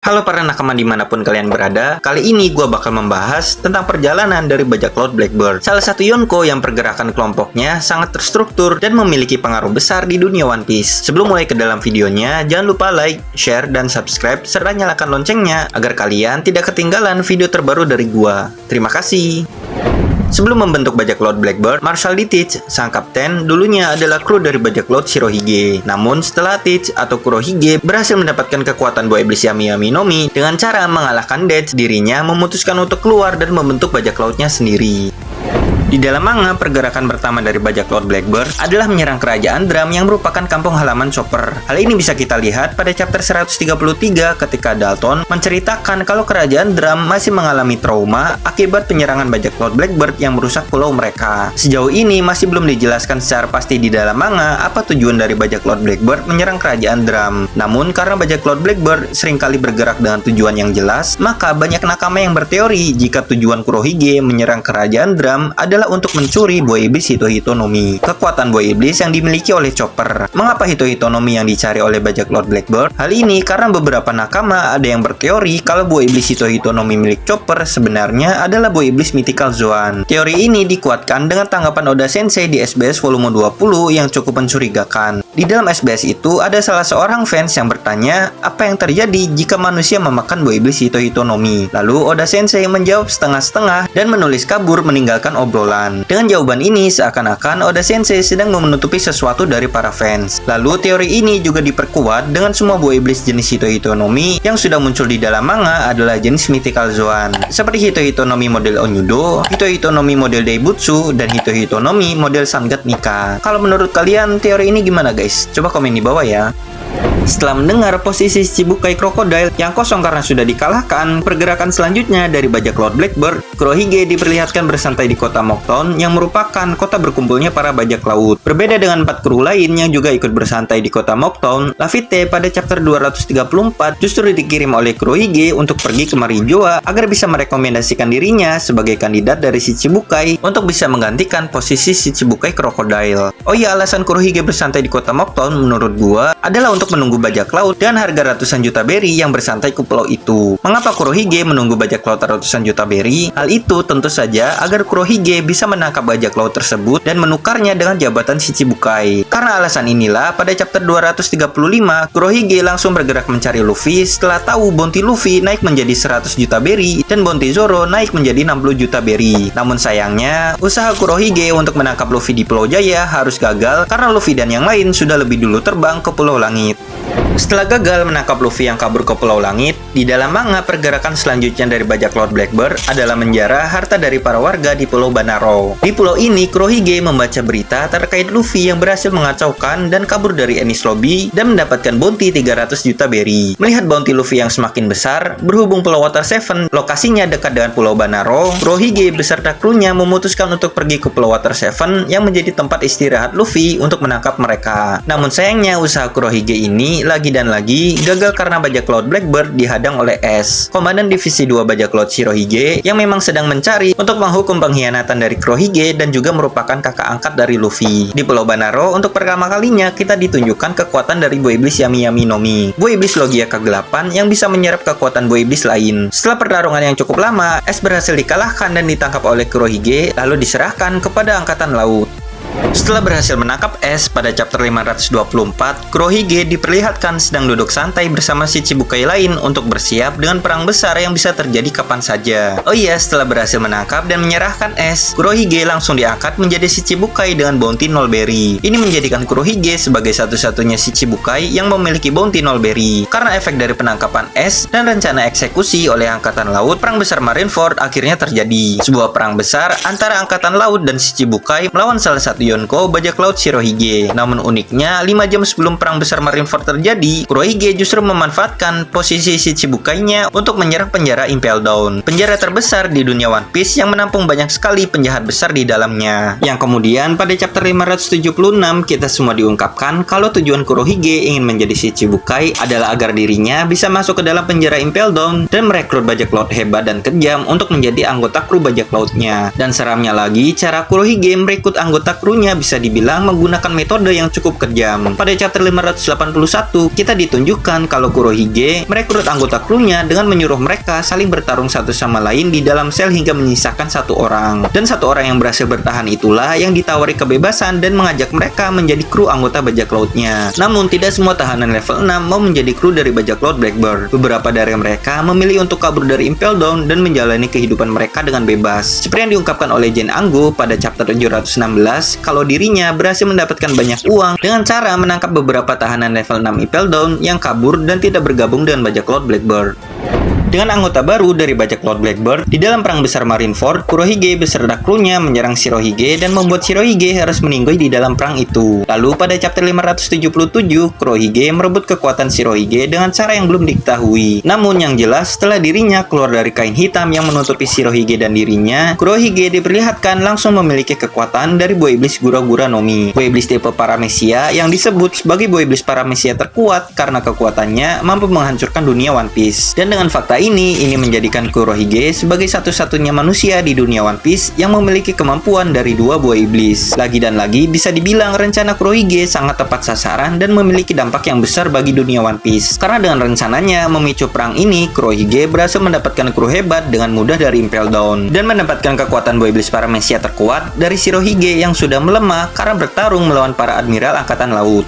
Halo para nakama dimanapun kalian berada, kali ini gue bakal membahas tentang perjalanan dari bajak laut Blackbird, salah satu Yonko yang pergerakan kelompoknya sangat terstruktur dan memiliki pengaruh besar di dunia One Piece. Sebelum mulai ke dalam videonya, jangan lupa like, share, dan subscribe, serta nyalakan loncengnya agar kalian tidak ketinggalan video terbaru dari gue. Terima kasih. Sebelum membentuk bajak laut Blackbird, Marshal D. Teach, sang kapten, dulunya adalah kru dari bajak laut Shirohige. Namun setelah Teach atau Kurohige berhasil mendapatkan kekuatan buah iblis Yami Yami no Mi dengan cara mengalahkan Death, dirinya memutuskan untuk keluar dan membentuk bajak lautnya sendiri. Di dalam manga, pergerakan pertama dari bajak laut Blackbird adalah menyerang kerajaan Drum yang merupakan kampung halaman Chopper. Hal ini bisa kita lihat pada chapter 133 ketika Dalton menceritakan kalau kerajaan Drum masih mengalami trauma akibat penyerangan bajak laut Blackbird yang merusak pulau mereka. Sejauh ini masih belum dijelaskan secara pasti di dalam manga apa tujuan dari bajak laut Blackbird menyerang kerajaan Drum. Namun karena bajak laut Blackbird seringkali bergerak dengan tujuan yang jelas, maka banyak nakama yang berteori jika tujuan Kurohige menyerang kerajaan Drum adalah untuk mencuri buah iblis Hito-Hito no Mi, kekuatan buah iblis yang dimiliki oleh Chopper. Mengapa Hito-Hito no Mi yang dicari oleh bajak laut Blackbird? Hal ini karena beberapa nakama ada yang berteori kalau buah iblis Hito-Hito no Mi milik Chopper sebenarnya adalah buah iblis Mythical Zoan. Teori ini dikuatkan dengan tanggapan Oda Sensei di SBS volume 20 yang cukup mencurigakan. Di dalam SBS itu ada salah seorang fans yang bertanya apa yang terjadi jika manusia memakan buah iblis Hito-Hito no Mi. Lalu Oda Sensei menjawab setengah-setengah dan menulis kabur meninggalkan obrolan. Dengan jawaban ini, seakan-akan Oda Sensei sedang menutupi sesuatu dari para fans. Lalu teori ini juga diperkuat dengan semua buah iblis jenis Hito-Hito no Mi yang sudah muncul di dalam manga adalah jenis Mythical Zoan, seperti Hito-Hito no Mi model Onyudo, Hito-Hito no Mi model Daibutsu, dan Hito-Hito no Mi model Sangat Nika. Kalau menurut kalian, teori ini gimana guys? Coba komen di bawah ya. Setelah mendengar posisi Shichibukai Crocodile yang kosong karena sudah dikalahkan, pergerakan selanjutnya dari bajak laut Blackbird, Kurohige diperlihatkan bersantai di kota Mocktown yang merupakan kota berkumpulnya para bajak laut. Berbeda dengan 4 kru lain yang juga ikut bersantai di kota Mocktown, Laffite pada chapter 234 justru dikirim oleh Kurohige untuk pergi ke Marijoa agar bisa merekomendasikan dirinya sebagai kandidat dari Shichibukai untuk bisa menggantikan posisi Shichibukai Crocodile. Oh iya, alasan Kurohige bersantai di kota Mocktown menurut gua adalah untuk menunggu bajak laut dan harga ratusan juta berry yang bersantai ke pulau itu. Mengapa Kurohige menunggu bajak laut ratusan juta berry? Hal itu tentu saja agar Kurohige bisa menangkap bajak laut tersebut dan menukarnya dengan jabatan Shichibukai. Karena alasan inilah pada chapter 235 Kurohige langsung bergerak mencari Luffy setelah tahu bounty Luffy naik menjadi 100 juta berry dan bounty Zoro naik menjadi 60 juta berry. Namun sayangnya usaha Kurohige untuk menangkap Luffy di Pulau Jaya harus gagal karena Luffy dan yang lain sudah lebih dulu terbang ke Pulau Langit. Setelah gagal menangkap Luffy yang kabur ke Pulau Langit, di dalam manga pergerakan selanjutnya dari bajak laut Blackbird adalah menjara harta dari para warga di Pulau Banaro. Di pulau ini, Kurohige membaca berita terkait Luffy yang berhasil mengacaukan dan kabur dari Enies Lobby dan mendapatkan bounty 300 juta berry. Melihat bounty Luffy yang semakin besar, berhubung Pulau Water 7 lokasinya dekat dengan Pulau Banaro, Kurohige beserta krunya memutuskan untuk pergi ke Pulau Water 7 yang menjadi tempat istirahat Luffy untuk menangkap mereka. Namun sayangnya usaha Kurohige ini lagi dan lagi gagal karena bajak laut Blackbird dihadang oleh Ace, komandan divisi 2 bajak laut Shirohige yang memang sedang mencari untuk menghukum pengkhianatan dari Kurohige dan juga merupakan kakak angkat dari Luffy. Di Pulau Banaro, untuk pertama kalinya kita ditunjukkan kekuatan dari buah iblis Yami Yami no Mi, buah iblis Logia ke-8 yang bisa menyerap kekuatan buah iblis lain. Setelah pertarungan yang cukup lama, Ace berhasil dikalahkan dan ditangkap oleh Kurohige lalu diserahkan kepada angkatan laut. Setelah berhasil menangkap Ace pada chapter 524, Kurohige diperlihatkan sedang duduk santai bersama Shichibukai lain untuk bersiap dengan perang besar yang bisa terjadi kapan saja. Oh iya, setelah berhasil menangkap dan menyerahkan Ace, Kurohige langsung diangkat menjadi Shichibukai dengan bounty 0 berry. Ini menjadikan Kurohige sebagai satu-satunya Shichibukai yang memiliki bounty 0 berry. Karena efek dari penangkapan Ace dan rencana eksekusi oleh Angkatan Laut, perang besar Marineford akhirnya terjadi. Sebuah perang besar antara Angkatan Laut dan Shichibukai melawan salah satu Yonko bajak laut Shirohige. Namun uniknya, 5 jam sebelum perang besar Marineford terjadi, Kurohige justru memanfaatkan posisi Shichibukainya untuk menyerang penjara Impel Down, penjara terbesar di dunia One Piece yang menampung banyak sekali penjahat besar di dalamnya. Yang kemudian pada chapter 576 kita semua diungkapkan kalau tujuan Kurohige ingin menjadi Shichibukai adalah agar dirinya bisa masuk ke dalam penjara Impel Down dan merekrut bajak laut hebat dan kejam untuk menjadi anggota kru bajak lautnya. Dan seramnya lagi, cara Kurohige merekrut anggota kru krunya bisa dibilang menggunakan metode yang cukup kejam. Pada chapter 581, kita ditunjukkan kalau Kurohige merekrut anggota krunya dengan menyuruh mereka saling bertarung satu sama lain di dalam sel hingga menyisakan satu orang. Dan satu orang yang berhasil bertahan itulah yang ditawari kebebasan dan mengajak mereka menjadi kru anggota bajak lautnya. Namun tidak semua tahanan level 6 mau menjadi kru dari bajak laut Blackbird. Beberapa dari mereka memilih untuk kabur dari Impel Down dan menjalani kehidupan mereka dengan bebas. Seperti yang diungkapkan oleh Jen Anggo pada chapter 716, kalau dirinya berhasil mendapatkan banyak uang dengan cara menangkap beberapa tahanan level 6 Impel Down yang kabur dan tidak bergabung dengan bajak laut Blackbird. Dengan anggota baru dari bajak laut Blackbird, di dalam perang besar Marineford, Kurohige beserta krunya menyerang Shirohige dan membuat Shirohige harus meninggoy di dalam perang itu. Lalu pada chapter 577, Kurohige merebut kekuatan Shirohige dengan cara yang belum diketahui. Namun yang jelas, setelah dirinya keluar dari kain hitam yang menutupi Shirohige dan dirinya, Kurohige diperlihatkan langsung memiliki kekuatan dari buah iblis Gura-Gura no Mi. Buah iblis tipe Paramecia yang disebut sebagai buah iblis Paramecia terkuat karena kekuatannya mampu menghancurkan dunia One Piece. Dan dengan fakta ini menjadikan Kurohige sebagai satu-satunya manusia di dunia One Piece yang memiliki kemampuan dari dua buah iblis. Lagi dan lagi bisa dibilang rencana Kurohige sangat tepat sasaran dan memiliki dampak yang besar bagi dunia One Piece. Karena dengan rencananya memicu perang ini, Kurohige berhasil mendapatkan kru hebat dengan mudah dari Impel Down dan mendapatkan kekuatan buah iblis Paramecia terkuat dari Shirohige yang sudah melemah karena bertarung melawan para admiral angkatan laut.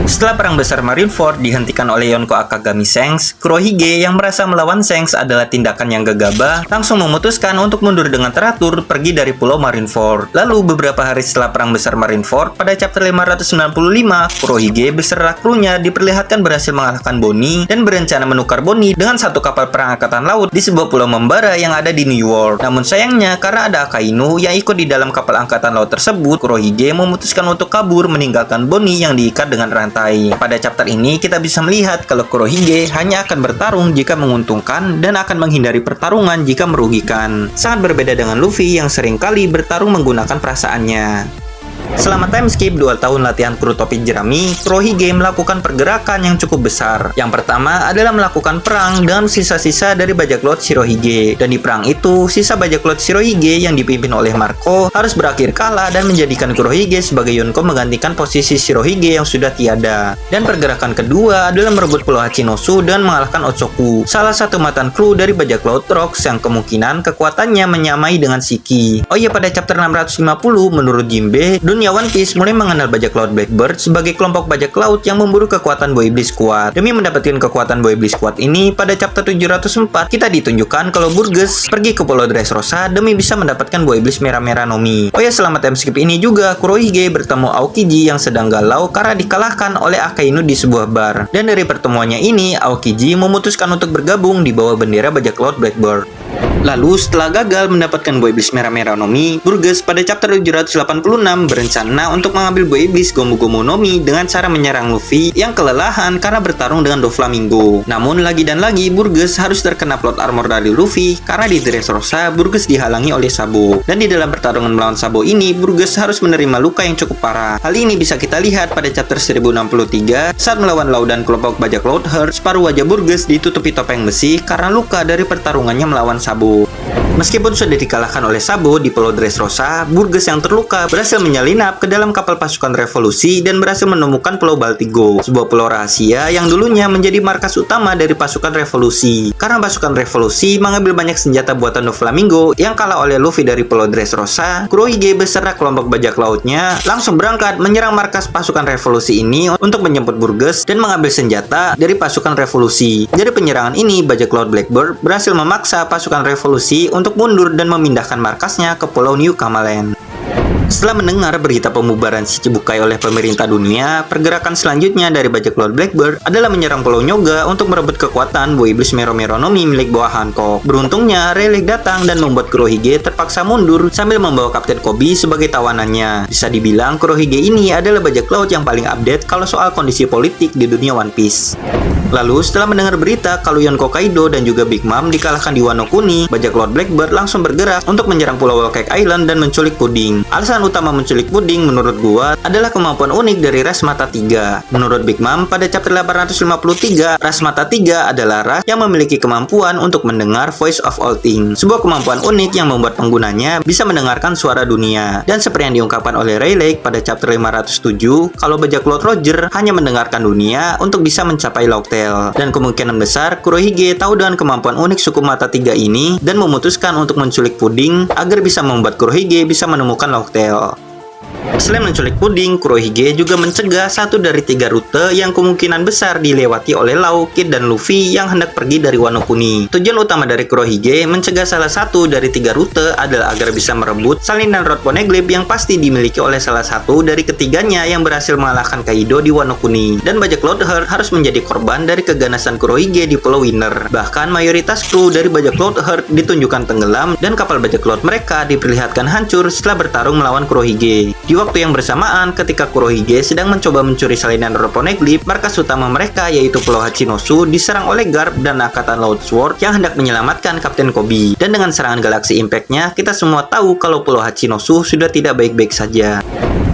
Setelah perang besar Marineford dihentikan oleh Yonko Akagami Shanks, Kurohige yang merasa melawan Shanks adalah tindakan yang gegabah, langsung memutuskan untuk mundur dengan teratur pergi dari pulau Marineford. Lalu beberapa hari setelah perang besar Marineford, pada chapter 595, Kurohige beserta krunya diperlihatkan berhasil mengalahkan Bonnie dan berencana menukar Bonnie dengan satu kapal perang angkatan laut di sebuah pulau membara yang ada di New World. Namun sayangnya karena ada Akainu yang ikut di dalam kapal angkatan laut tersebut, Kurohige memutuskan untuk kabur meninggalkan Bonnie yang diikat dengan rantai. Pada chapter ini kita bisa melihat kalau Kurohige hanya akan bertarung jika menguntungkan dan akan menghindari pertarungan jika merugikan. Sangat berbeda dengan Luffy yang seringkali bertarung menggunakan perasaannya. Selama time skip 2 tahun latihan kru topi jerami, Kurohige melakukan pergerakan yang cukup besar. Yang pertama adalah melakukan perang dengan sisa-sisa dari bajak laut Shirohige. Dan di perang itu, sisa bajak laut Shirohige yang dipimpin oleh Marco harus berakhir kalah dan menjadikan Kurohige sebagai Yonko menggantikan posisi Shirohige yang sudah tiada. Dan pergerakan kedua adalah merebut pulau Hachinosu dan mengalahkan Ochoku, salah satu mantan kru dari bajak laut Rocks yang kemungkinan kekuatannya menyamai dengan Shiki. Oh iya, pada chapter 650, menurut Jinbe, dunia One Piece mulai mengenal bajak laut Blackbird sebagai kelompok bajak laut yang memburu kekuatan buah iblis kuat. Demi mendapatkan kekuatan buah iblis kuat ini, pada chapter 704 kita ditunjukkan kalau Burgess pergi ke Pulau Dressrosa demi bisa mendapatkan buah iblis merah-merah no Mi. Oh ya, selama time skip ini juga Kurohige bertemu Aokiji yang sedang galau karena dikalahkan oleh Akainu di sebuah bar. Dan dari pertemuannya ini, Aokiji memutuskan untuk bergabung di bawah bendera bajak laut Blackbird. Lalu setelah gagal mendapatkan buah iblis merah-merah no Mi, Burgess pada chapter 786 berencana untuk mengambil buah iblis Gomu Gomu no Mi dengan cara menyerang Luffy yang kelelahan karena bertarung dengan Doflamingo. Namun lagi dan lagi Burgess harus terkena plot armor dari Luffy karena di Dressrosa Burgess dihalangi oleh Sabo. Dan di dalam pertarungan melawan Sabo ini, Burgess harus menerima luka yang cukup parah. Hal ini bisa kita lihat pada chapter 1063 saat melawan laudan kelompok bajak laut Herd, separuh wajah Burgess ditutupi topeng besi karena luka dari pertarungannya melawan Sabo. Meskipun sudah dikalahkan oleh Sabo di Pulau Dressrosa, Burgess yang terluka berhasil menyelinap ke dalam kapal pasukan revolusi dan berhasil menemukan Pulau Baltigo, sebuah pulau rahasia yang dulunya menjadi markas utama dari pasukan revolusi. Karena pasukan revolusi mengambil banyak senjata buatan Doflamingo yang kalah oleh Luffy dari Pulau Dressrosa, Kurohige beserta kelompok bajak lautnya langsung berangkat menyerang markas pasukan revolusi ini untuk menjemput Burgess dan mengambil senjata dari pasukan revolusi. Dari penyerangan ini, bajak laut Blackbird berhasil memaksa pasukan revolusi untuk mundur dan memindahkan markasnya ke Pulau New Kamaland. Setelah mendengar berita pembubaran Shichibukai oleh pemerintah dunia, pergerakan selanjutnya dari bajak laut Blackbird adalah menyerang Pulau Nyoga untuk merebut kekuatan buah iblis Mero-Mero no Mi milik bawah Hancock. Beruntungnya, Rayleigh datang dan membuat Kurohige terpaksa mundur sambil membawa Kapten Kobe sebagai tawanannya. Bisa dibilang Kurohige ini adalah bajak laut yang paling update kalau soal kondisi politik di dunia One Piece. Lalu setelah mendengar berita kalau Yonko Kaido dan juga Big Mom dikalahkan di Wano Kuni, bajak laut Blackbird langsung bergerak untuk menyerang Pulau Whole Cake Island dan menculik Puding. Alasan utama menculik Puding menurut gua adalah kemampuan unik dari ras mata 3. Menurut Big Mom pada chapter 853, ras mata 3 adalah ras yang memiliki kemampuan untuk mendengar voice of all things. Sebuah kemampuan unik yang membuat penggunanya bisa mendengarkan suara dunia. Dan seperti yang diungkapkan oleh Rayleigh pada chapter 507, kalau bajak laut Roger hanya mendengarkan dunia untuk bisa mencapai Laughtale. Dan kemungkinan besar Kurohige tahu dengan kemampuan unik suku mata 3 ini dan memutuskan untuk menculik Puding agar bisa membuat Kurohige bisa menemukan Laughtale. Selain menculik Puding, Kurohige juga mencegah satu dari 3 rute yang kemungkinan besar dilewati oleh Law, Kid, dan Luffy yang hendak pergi dari Wano Kuni. Tujuan utama dari Kurohige mencegah salah satu dari 3 rute adalah agar bisa merebut salinan Rod Poneglyph yang pasti dimiliki oleh salah satu dari ketiganya yang berhasil mengalahkan Kaido di Wano Kuni. Dan bajak laut Heart harus menjadi korban dari keganasan Kurohige di Pulau Winner. Bahkan mayoritas kru dari bajak laut Heart ditunjukkan tenggelam dan kapal bajak laut mereka diperlihatkan hancur setelah bertarung melawan Kurohige. Di waktu yang bersamaan, ketika Kurohige sedang mencoba mencuri salinan Rod Poneglyph, markas utama mereka yaitu Pulau Hachinosu diserang oleh Garp dan Angkatan Laut Sword yang hendak menyelamatkan Kapten Koby. Dan dengan serangan Galaxy Impact-nya, kita semua tahu kalau Pulau Hachinosu sudah tidak baik-baik saja.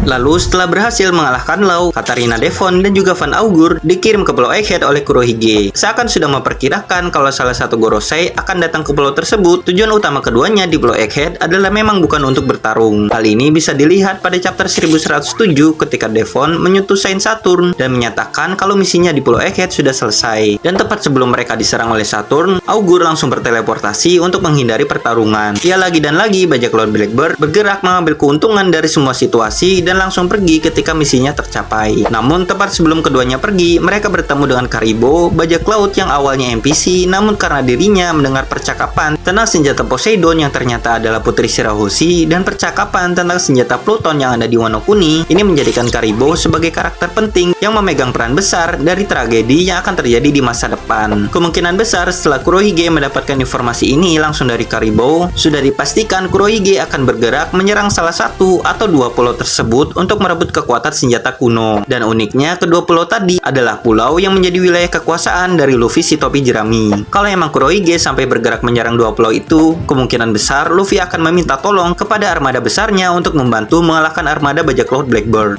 Lalu setelah berhasil mengalahkan Law, Katarina Devon, dan juga Van Augur dikirim ke Pulau Egghead oleh Kurohige. Seakan sudah memperkirakan kalau salah satu Gorosei akan datang ke pulau tersebut, tujuan utama keduanya di Pulau Egghead adalah memang bukan untuk bertarung. Hal ini bisa dilihat pada chapter 1107 ketika Devon menyentuh Saint Saturn dan menyatakan kalau misinya di Pulau Egghead sudah selesai. Dan tepat sebelum mereka diserang oleh Saturn, Augur langsung berteleportasi untuk menghindari pertarungan. Ya lagi dan lagi, bajak laut Blackbird bergerak mengambil keuntungan dari semua situasi dan langsung pergi ketika misinya tercapai. Namun tepat sebelum keduanya pergi, mereka bertemu dengan Karibo, bajak laut yang awalnya NPC, namun karena dirinya mendengar percakapan tentang senjata Poseidon yang ternyata adalah Putri Shirahoshi dan percakapan tentang senjata Pluton yang ada di Wano Kuni, ini menjadikan Karibo sebagai karakter penting yang memegang peran besar dari tragedi yang akan terjadi di masa depan. Kemungkinan besar setelah Kurohige mendapatkan informasi ini langsung dari Karibo, sudah dipastikan Kurohige akan bergerak menyerang salah satu atau 2 pulau tersebut untuk merebut kekuatan senjata kuno. Dan uniknya, kedua pulau tadi adalah pulau yang menjadi wilayah kekuasaan dari Luffy si topi jerami. Kalau emang Kurohige sampai bergerak menyerang 2 pulau itu, kemungkinan besar Luffy akan meminta tolong kepada armada besarnya untuk membantu mengalahkan armada bajak laut Blackbird.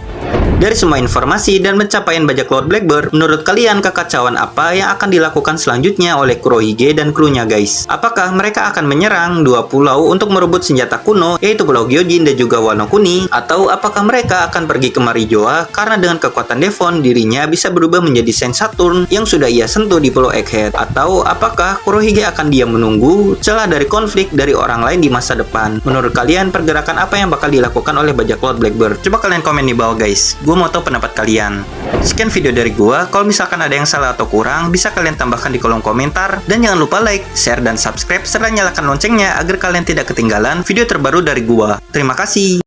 Dari semua informasi dan pencapaian bajak laut Blackbird, menurut kalian kekacauan apa yang akan dilakukan selanjutnya oleh Kurohige dan krunya guys? Apakah mereka akan menyerang 2 pulau untuk merebut senjata kuno, yaitu Pulau Gyojin dan juga Wano Kuni? Atau apakah mereka akan pergi ke Marijoa karena dengan kekuatan Devon dirinya bisa berubah menjadi Saint Saturn yang sudah ia sentuh di Pulau Egghead? Atau apakah Kurohige akan diam menunggu celah dari konflik dari orang lain di masa depan? Menurut kalian pergerakan apa yang bakal dilakukan oleh bajak laut Blackbird? Coba kalian komen di bawah guys. Gue mau tahu pendapat kalian. Sekian video dari gua. Kalau misalkan ada yang salah atau kurang, bisa kalian tambahkan di kolom komentar. Dan jangan lupa like, share, dan subscribe serta nyalakan loncengnya agar kalian tidak ketinggalan video terbaru dari gua. Terima kasih.